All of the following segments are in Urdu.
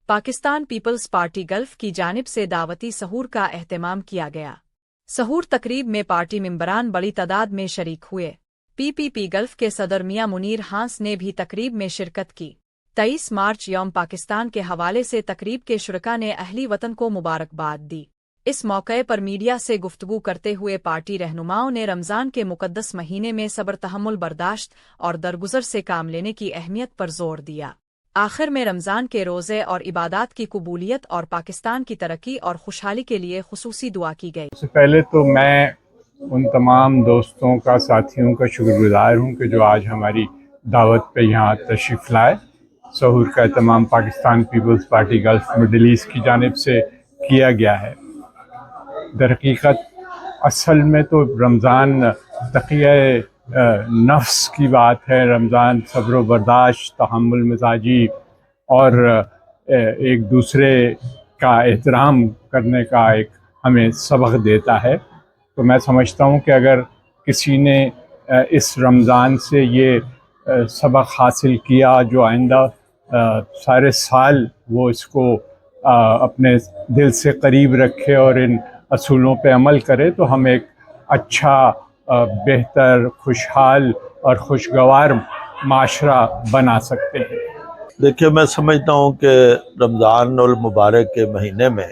پاکستان پیپلز پارٹی گلف کی جانب سے دعوتی سحور کا اہتمام کیا گیا۔ سحور تقریب میں پارٹی ممبران بڑی تعداد میں شریک ہوئے۔ پی گلف کے صدر میاں منیر ہانس نے بھی تقریب میں شرکت کی۔ 23 مارچ یوم پاکستان کے حوالے سے تقریب کے شرکاء نے اہلی وطن کو مبارکباد دی۔ اس موقع پر میڈیا سے گفتگو کرتے ہوئے پارٹی رہنماؤں نے رمضان کے مقدس مہینے میں صبر تحمل برداشت اور درگزر سے کام لینے کی اہمیت پر زور دیا۔ آخر میں رمضان کے روزے اور عبادات کی قبولیت اور پاکستان کی ترقی اور خوشحالی کے لیے خصوصی دعا کی گئی۔ سب سے پہلے تو میں ان تمام دوستوں کا، ساتھیوں کا شکر گزار ہوں کہ جو آج ہماری دعوت پہ یہاں تشریف لائے۔ سحور کا اہتمام Pakistan Peoples Party Gulf Middle East کی جانب سے کیا گیا ہے۔ در حقیقت اصل میں تو رمضان تقیہ نفس کی بات ہے۔ رمضان صبر و برداشت، تحمل مزاجی اور ایک دوسرے کا احترام کرنے کا ایک ہمیں سبق دیتا ہے۔ تو میں سمجھتا ہوں کہ اگر کسی نے اس رمضان سے یہ سبق حاصل کیا، جو آئندہ سارے سال وہ اس کو اپنے دل سے قریب رکھے اور ان اصولوں پہ عمل کرے، تو ہم ایک اچھا، بہتر، خوشحال اور خوشگوار معاشرہ بنا سکتے ہیں۔ دیکھیے، میں سمجھتا ہوں کہ رمضان المبارک کے مہینے میں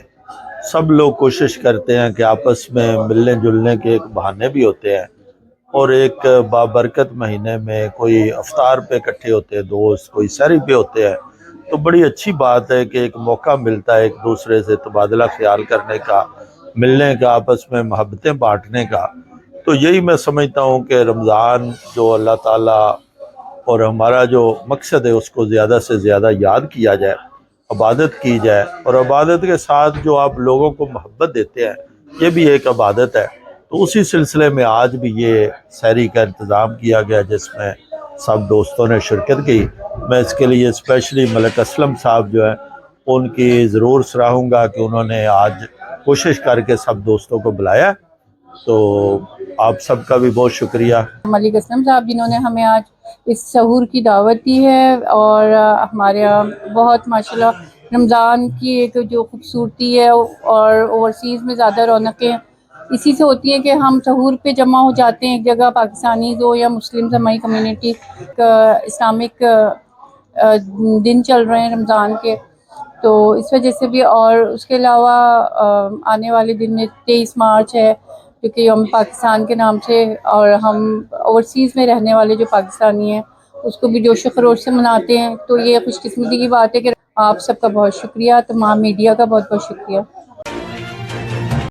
سب لوگ کوشش کرتے ہیں کہ آپس میں ملنے جلنے کے ایک بہانے بھی ہوتے ہیں، اور ایک بابرکت مہینے میں کوئی افطار پہ اکٹھے ہوتے ہیں دوست، کوئی سحری پہ ہوتے ہیں، تو بڑی اچھی بات ہے کہ ایک موقع ملتا ہے ایک دوسرے سے تبادلہ خیال کرنے کا، ملنے کا، آپس میں محبتیں بانٹنے کا۔ تو یہی میں سمجھتا ہوں کہ رمضان جو اللہ تعالیٰ اور ہمارا جو مقصد ہے اس کو زیادہ سے زیادہ یاد کیا جائے، عبادت کی جائے، اور عبادت کے ساتھ جو آپ لوگوں کو محبت دیتے ہیں یہ بھی ایک عبادت ہے۔ تو اسی سلسلے میں آج بھی یہ سحری کا انتظام کیا گیا جس میں سب دوستوں نے شرکت کی۔ میں اس کے لیے اسپیشلی ملک اسلم صاحب جو ہیں ان کی ضرور سراہوں گا کہ انہوں نے آج کوشش کر کے سب دوستوں کو بلایا۔ تو آپ سب کا بھی بہت شکریہ۔ ملک اسلم صاحب جنہوں نے ہمیں آج اس سحور کی دعوت دی ہے، اور ہمارے یہاں بہت ماشاءاللہ رمضان کی ایک جو خوبصورتی ہے، اور اوورسیز میں زیادہ رونقیں اسی سے ہوتی ہیں کہ ہم سحور پہ جمع ہو جاتے ہیں ایک جگہ، پاکستانیز ہو یا مسلم ہماری کمیونٹی، اسلامک دن چل رہے ہیں رمضان کے، تو اس وجہ سے بھی۔ اور اس کے علاوہ آنے والے دن میں 23 مارچ ہے جو کہ یوم پاکستان کے نام سے، اور ہم اوورسیز میں رہنے والے جو پاکستانی ہیں اس کو بھی جوش و خروش سے مناتے ہیں۔ تو یہ خوش قسمتی کی بات ہے کہ آپ سب کا بہت شکریہ، تمام میڈیا کا بہت بہت شکریہ۔